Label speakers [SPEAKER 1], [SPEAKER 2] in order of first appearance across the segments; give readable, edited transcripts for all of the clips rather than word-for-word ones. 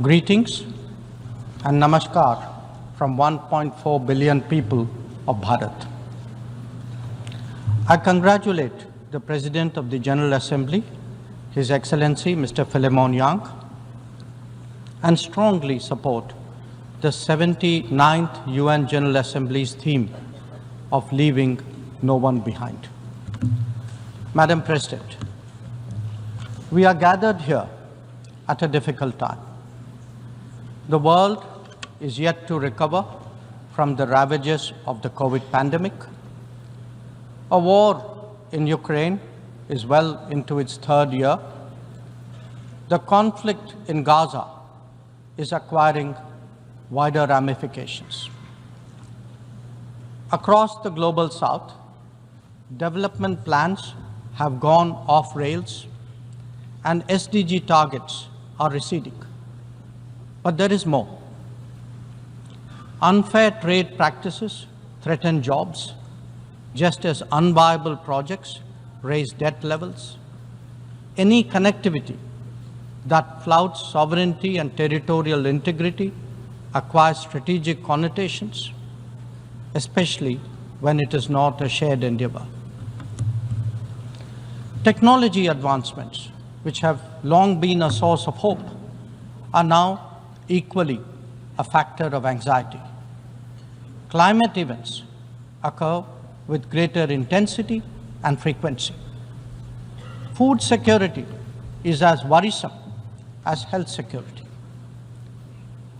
[SPEAKER 1] Greetings and namaskar from 1.4 billion people of Bharat. I congratulate the President of the General Assembly, His Excellency Mr. Philemon Yang, and strongly support the 79th UN General Assembly's theme of leaving no one behind. Madam President, we are gathered here at a difficult time. The world is yet to recover from the ravages of the COVID pandemic. A war in Ukraine is well into its third year. The conflict in Gaza is acquiring wider ramifications. Across the global south, development plans have gone off rails and SDG targets are receding. But there is more. Unfair trade practices threaten jobs, just as unviable projects raise debt levels. Any connectivity that flouts sovereignty and territorial integrity acquires strategic connotations, especially when it is not a shared endeavor. Technology advancements, which have long been a source of hope, are now equally a factor of anxiety. Climate events occur with greater intensity and frequency. Food security is as worrisome as health security.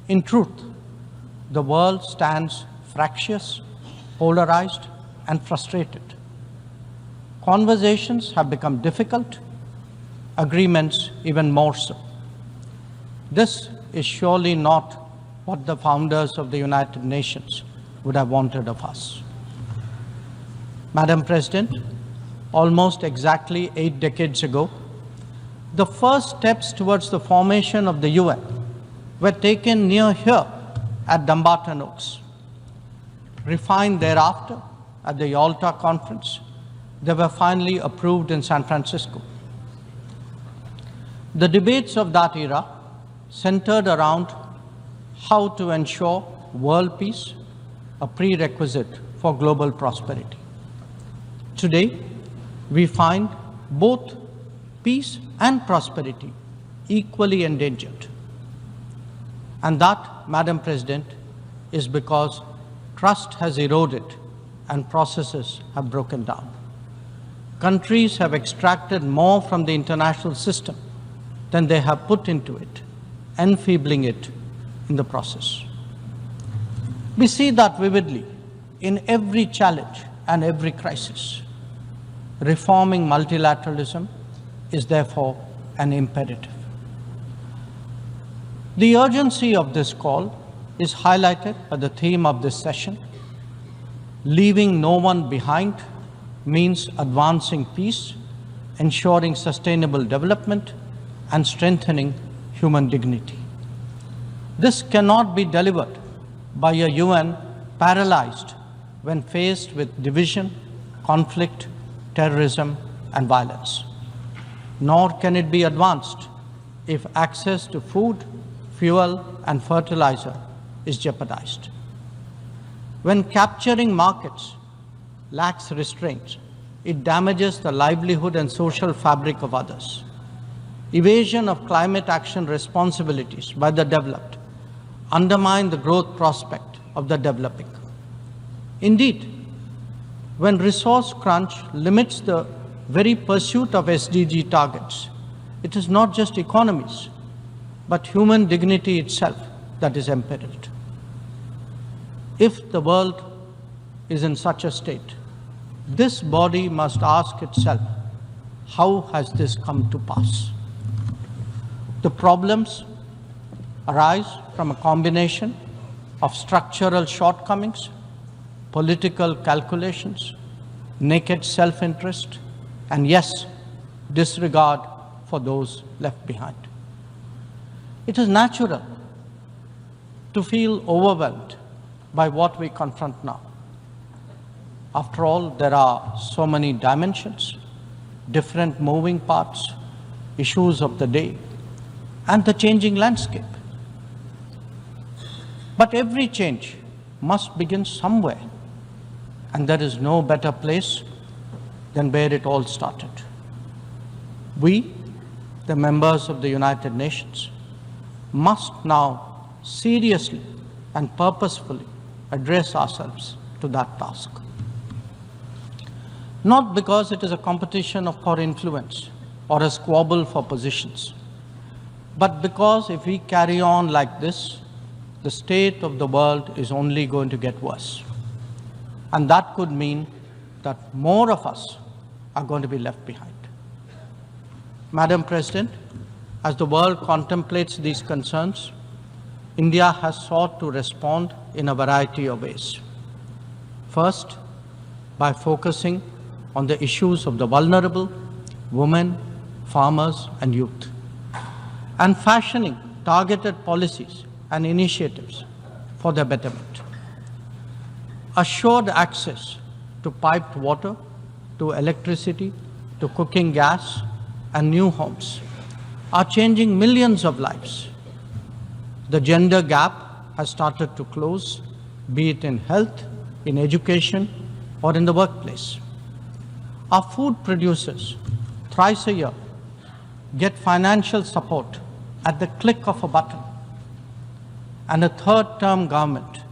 [SPEAKER 1] In truth, the world stands fractious, polarized, and frustrated. Conversations have become difficult, agreements even more so. This is surely not what the founders of the United Nations would have wanted of us. Madam President, almost exactly 8 decades ago, the first steps towards the formation of the UN were taken near here at Dumbarton Oaks. Refined thereafter at the Yalta Conference, they were finally approved in San Francisco. The debates of that era centered around how to ensure world peace, a prerequisite for global prosperity. Today, we find both peace and prosperity equally endangered. And that, Madam President, is because trust has eroded and processes have broken down. Countries have extracted more from the international system than they have put into it, enfeebling it in the process. We see that vividly in every challenge and every crisis. Reforming multilateralism is therefore an imperative. The urgency of this call is highlighted by the theme of this session. Leaving no one behind means advancing peace, ensuring sustainable development, and strengthening human dignity. This cannot be delivered by a UN paralyzed when faced with division, conflict, terrorism, and violence. Nor can it be advanced if access to food, fuel, and fertilizer is jeopardized. When capturing markets lacks restraints, it damages the livelihood and social fabric of others. Evasion of climate action responsibilities by the developed undermine the growth prospect of the developing. Indeed, when resource crunch limits the very pursuit of SDG targets, it is not just economies, but human dignity itself that is imperiled. If the world is in such a state, this body must ask itself, how has this come to pass? The problems arise from a combination of structural shortcomings, political calculations, naked self-interest, and yes, disregard for those left behind. It is natural to feel overwhelmed by what we confront now. After all, there are so many dimensions, different moving parts, issues of the day, and the changing landscape. But every change must begin somewhere, and there is no better place than where it all started. We, the members of the United Nations, must now seriously and purposefully address ourselves to that task. Not because it is a competition for influence or a squabble for positions, but because if we carry on like this, the state of the world is only going to get worse. And that could mean that more of us are going to be left behind. Madam President, as the world contemplates these concerns, India has sought to respond in a variety of ways. First, by focusing on the issues of the vulnerable, women, farmers, and youth, and fashioning targeted policies and initiatives for their betterment. Assured access to piped water, to electricity, to cooking gas, and new homes are changing millions of lives. The gender gap has started to close, be it in health, in education, or in the workplace. Our food producers, thrice a year, get financial support at the click of a button. And a third-term government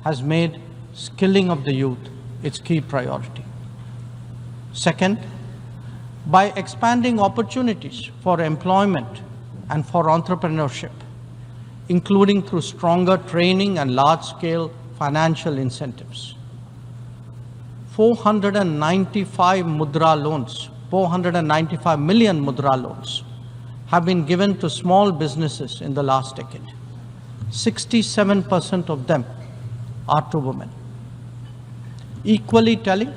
[SPEAKER 1] has made skilling of the youth its key priority. Second, by expanding opportunities for employment and for entrepreneurship, including through stronger training and large-scale financial incentives. 495 mudra loans, 495 million mudra loans have been given to small businesses in the last decade. 67% of them are to women. Equally telling,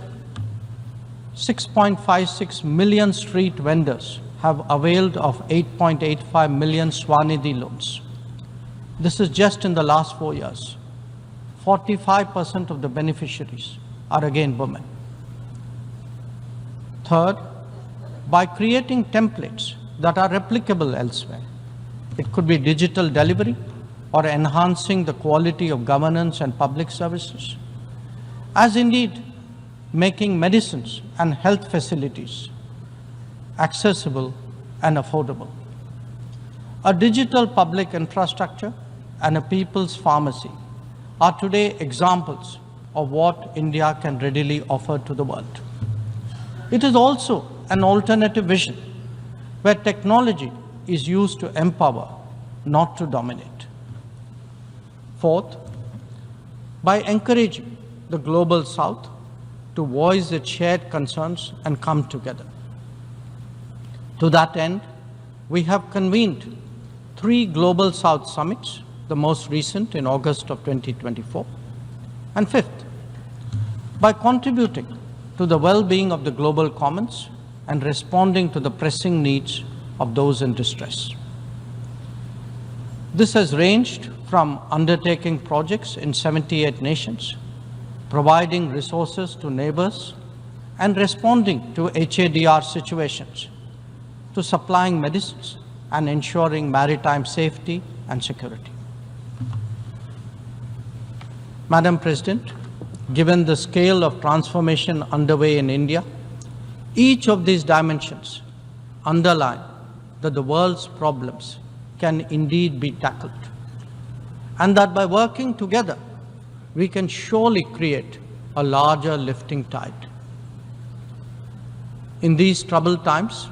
[SPEAKER 1] 6.56 million street vendors have availed of 8.85 million Swanidhi loans. This is just in the last 4 years. 45% of the beneficiaries are again women. Third, by creating templates that are replicable elsewhere. It could be digital delivery or enhancing the quality of governance and public services, as indeed making medicines and health facilities accessible and affordable. A digital public infrastructure and a people's pharmacy are today examples of what India can readily offer to the world. It is also an alternative vision where technology is used to empower, not to dominate. Fourth, by encouraging the Global South to voice its shared concerns and come together. To that end, we have convened 3 Global South summits, the most recent in August of 2024. And fifth, by contributing to the well-being of the global commons and responding to the pressing needs of those in distress. This has ranged from undertaking projects in 78 nations, providing resources to neighbors, and responding to HADR situations, to supplying medicines and ensuring maritime safety and security. Madam President, given the scale of transformation underway in India, each of these dimensions underline that the world's problems can indeed be tackled, and that by working together, we can surely create a larger lifting tide. In these troubled times,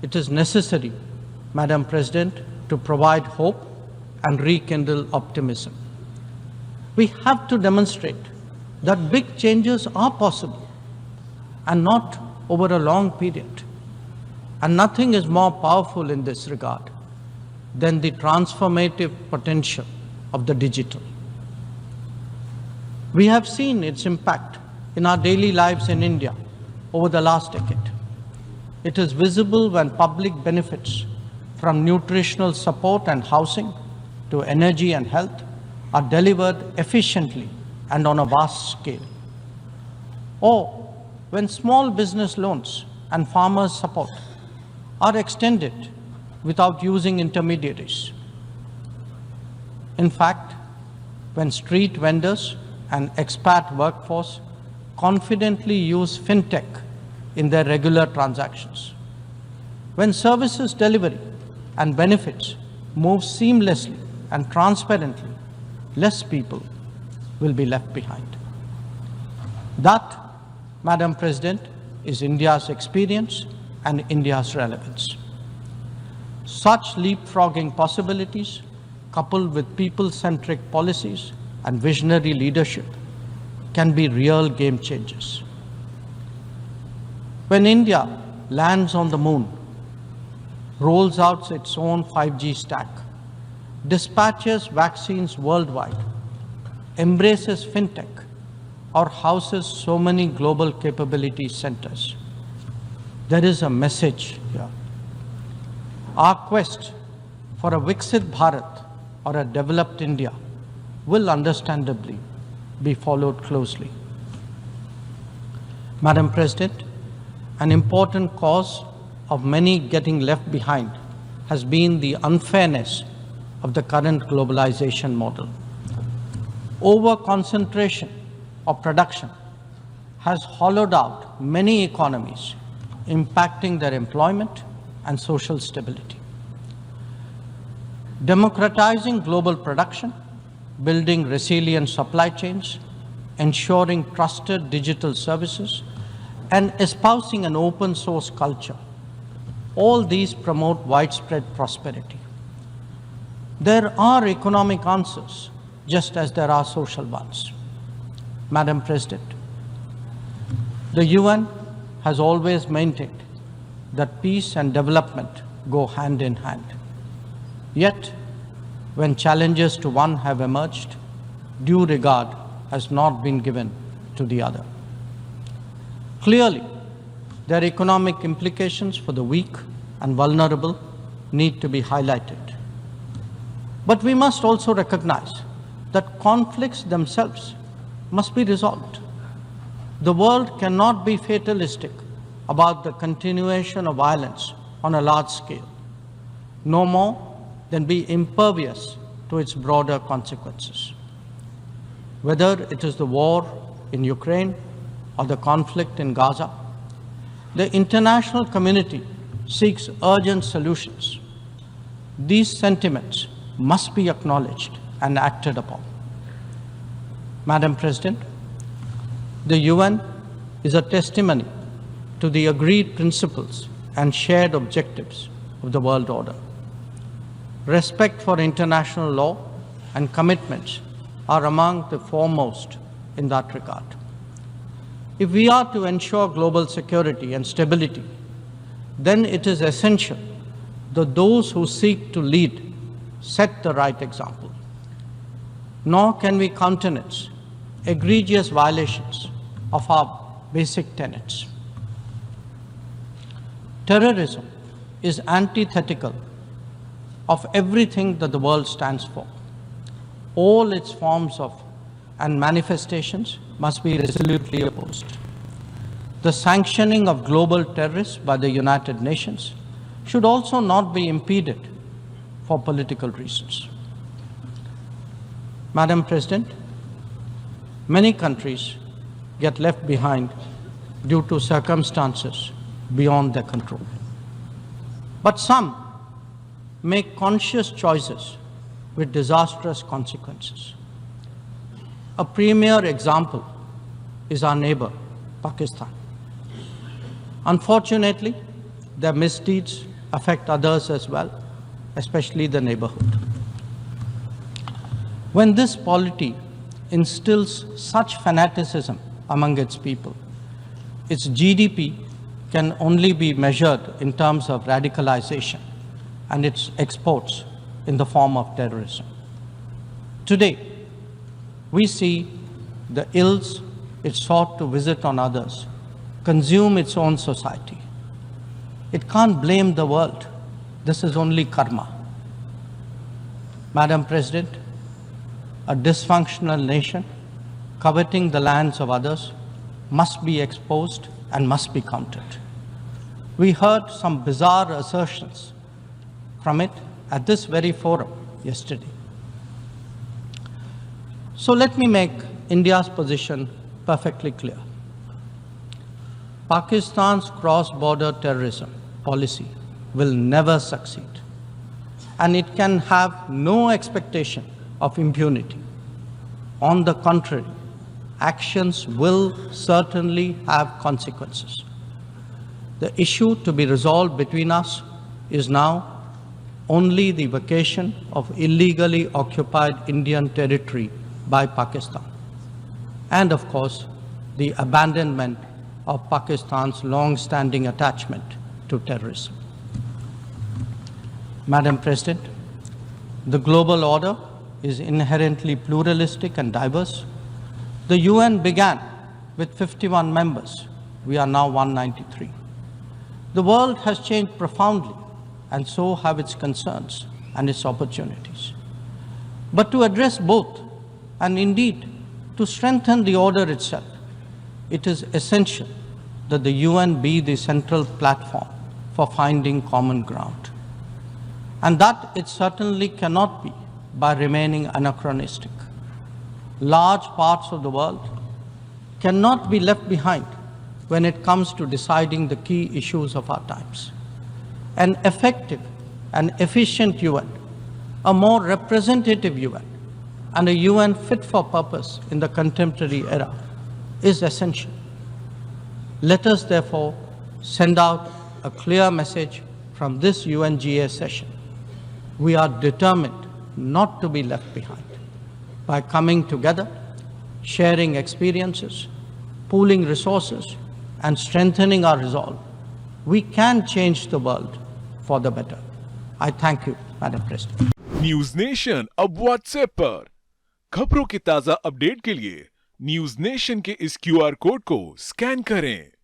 [SPEAKER 1] it is necessary, Madam President, to provide hope and rekindle optimism. We have to demonstrate that big changes are possible and not over a long period. And nothing is more powerful in this regard than the transformative potential of the digital. We have seen its impact in our daily lives in India over the last decade. It is visible when public benefits from nutritional support and housing to energy and health are delivered efficiently and on a vast scale. Or when small business loans and farmers' support are extended without using intermediaries. In fact, when street vendors and expat workforce confidently use fintech in their regular transactions. When services delivery and benefits move seamlessly and transparently, less people will be left behind. That, Madam President, is India's experience and India's relevance. Such leapfrogging possibilities, coupled with people-centric policies and visionary leadership, can be real game changers. When India lands on the moon, rolls out its own 5G stack, dispatches vaccines worldwide, embraces fintech, or houses so many global capability centers, there is a message here. Our quest for a Viksit Bharat or a developed India will understandably be followed closely. Madam President, an important cause of many getting left behind has been the unfairness of the current globalization model. Over-concentration of production has hollowed out many economies, impacting their employment and social stability. Democratizing global production, building resilient supply chains, ensuring trusted digital services, and espousing an open source culture, all these promote widespread prosperity. There are economic answers, just as there are social ones. Madam President, the UN has always maintained that peace and development go hand in hand. Yet, when challenges to one have emerged, due regard has not been given to the other. Clearly, their economic implications for the weak and vulnerable need to be highlighted. But we must also recognize that conflicts themselves must be resolved. The world cannot be fatalistic about the continuation of violence on a large scale, no more than be impervious to its broader consequences. Whether it is the war in Ukraine or the conflict in Gaza, the international community seeks urgent solutions. These sentiments must be acknowledged and acted upon. Madam President, the UN is a testimony to the agreed principles and shared objectives of the world order. Respect for international law and commitments are among the foremost in that regard. If we are to ensure global security and stability, then it is essential that those who seek to lead set the right example. Nor can we countenance egregious violations of our basic tenets. Terrorism is antithetical of everything that the world stands for. All its forms of and manifestations must be resolutely opposed. The sanctioning of global terrorists by the United Nations should also not be impeded for political reasons. Madam President, many countries get left behind due to circumstances beyond their control. But some make conscious choices with disastrous consequences. A premier example is our neighbor, Pakistan. Unfortunately, their misdeeds affect others as well, especially the neighborhood. When this polity instills such fanaticism among its people, its GDP can only be measured in terms of radicalization and its exports in the form of terrorism. Today, we see the ills it sought to visit on others consume its own society. It can't blame the world. This is only karma. Madam President, a dysfunctional nation coveting the lands of others must be exposed and must be countered. We heard some bizarre assertions from it at this very forum yesterday. So let me make India's position perfectly clear. Pakistan's cross-border terrorism policy will never succeed, and it can have no expectation of impunity. On the contrary, actions will certainly have consequences. The issue to be resolved between us is now only the vacation of illegally occupied Indian territory by Pakistan, and of course, the abandonment of Pakistan's long-standing attachment to terrorism. Madam President, the global order is inherently pluralistic and diverse. The UN began with 51 members. We are now 193. The world has changed profoundly, and so have its concerns and its opportunities. But to address both, and indeed to strengthen the order itself, it is essential that the UN be the central platform for finding common ground. And that it certainly cannot be by remaining anachronistic. Large parts of the world cannot be left behind when it comes to deciding the key issues of our times. An effective and efficient UN, a more representative UN, and a UN fit for purpose in the contemporary era is essential. Let us therefore send out a clear message from this UNGA session. We are determined not to be left behind. By coming together, sharing experiences, pooling resources, and strengthening our resolve, we can change the world for the better. I thank you, Madam President.
[SPEAKER 2] News nation अब WhatsApp पर खबरों की ताजा update के लिए news nation के इस QR code को स्कैन करें।